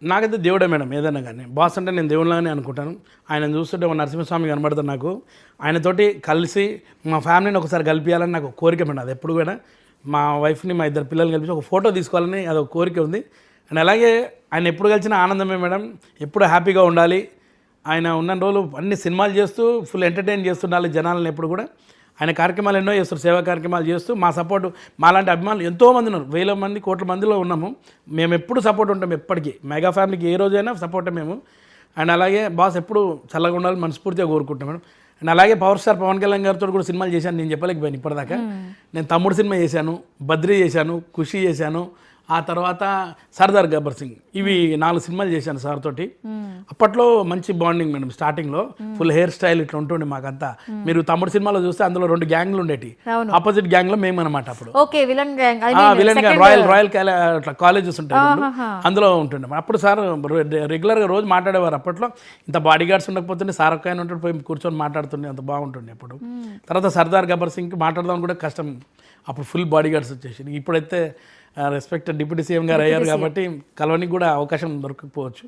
నాకైతే దేవుడే మేడం ఏదైనా కానీ. బాస్ అంటే నేను దేవుళ్ళగానే అనుకుంటాను. ఆయన చూస్తుంటే ఒక నరసింహస్వామి కనబడతారు నాకు. ఆయనతోటి కలిసి మా ఫ్యామిలీని ఒకసారి కలిపియాలని నాకు కోరిక మేడం. అది ఎప్పుడు కూడా మా వైఫ్ని మా ఇద్దరు పిల్లల్ని కలిపి ఒక ఫోటో తీసుకోవాలని అది ఒక కోరిక ఉంది. అండ్ అలాగే ఆయన ఎప్పుడు కలిసిన ఆనందమే మేడం. ఎప్పుడు హ్యాపీగా ఉండాలి. ఆయన ఉన్న రోజులు అన్ని సినిమాలు చేస్తూ ఫుల్ ఎంటర్టైన్ చేస్తుండాలి జనాలను. ఎప్పుడు కూడా ఆయన కార్యక్రమాలు ఎన్నో చేస్తారు, సేవా కార్యక్రమాలు చేస్తూ మా సపోర్టు, మాలాంటి అభిమానులు ఎంతోమంది ఉన్నారు, వేల మంది కోట్ల మందిలో ఉన్నాము. మేము ఎప్పుడు సపోర్ట్ ఉంటాం, ఎప్పటికీ మెగా ఫ్యామిలీకి ఏ రోజైనా సపోర్టే మేము. అండ్ అలాగే బాస్ ఎప్పుడు చల్లగా ఉండాలి మనస్ఫూర్తిగా కోరుకుంటాం మేడం. అండ్ అలాగే పవర్ స్టార్ పవన్ కళ్యాణ్ గారితో కూడా సినిమాలు చేశాను. నేను చెప్పలేకపోయాను ఇప్పటిదాకా. నేను తమ్ముడు సినిమా చేశాను, బద్రీ చేశాను, ఖుషి చేశాను, ఆ తర్వాత సర్దార్ గబ్బర్ సింగ్, ఇవి 4 సినిమాలు చేశాను సార్ తోటి. అప్పట్లో మంచి బాండింగ్ మేడం. స్టార్టింగ్లో ఫుల్ హెయిర్ స్టైల్ ఇట్లా ఉంటుండే మాకంతా. మీరు తమ్ముడు సినిమాలో చూస్తే అందులో 2 గ్యాంగ్లు ఉండేవి. ఆపోజిట్ గ్యాంగ్లో మేము అనమాట. అప్పుడు విలన్ గ్యాంగ్ రాయల్ కాలేజెస్ ఉంటాయి, అందులో ఉంటుండే. అప్పుడు సార్ రెగ్యులర్గా రోజు మాట్లాడేవారు. అప్పట్లో ఇంత బాడీ గార్డ్స్ ఉండకపోతుండే సార్ ఒక్క ఆయన ఉంటాడు, పోయి కూర్చొని మాట్లాడుతుండే, అంత బాగుంటుండే. అప్పుడు తర్వాత సర్దార్ గబ్బర్ సింగ్కి మాట్లాడదాం కూడా కష్టం. అప్పుడు ఫుల్ బాడీ గార్డ్స్ వచ్చేసి. ఇప్పుడైతే రెస్పెక్ట్ డిప్యూటీ సీఎం గారు అయ్యారు కాబట్టి కలవనికి కూడా అవకాశం దొరకకపోవచ్చు.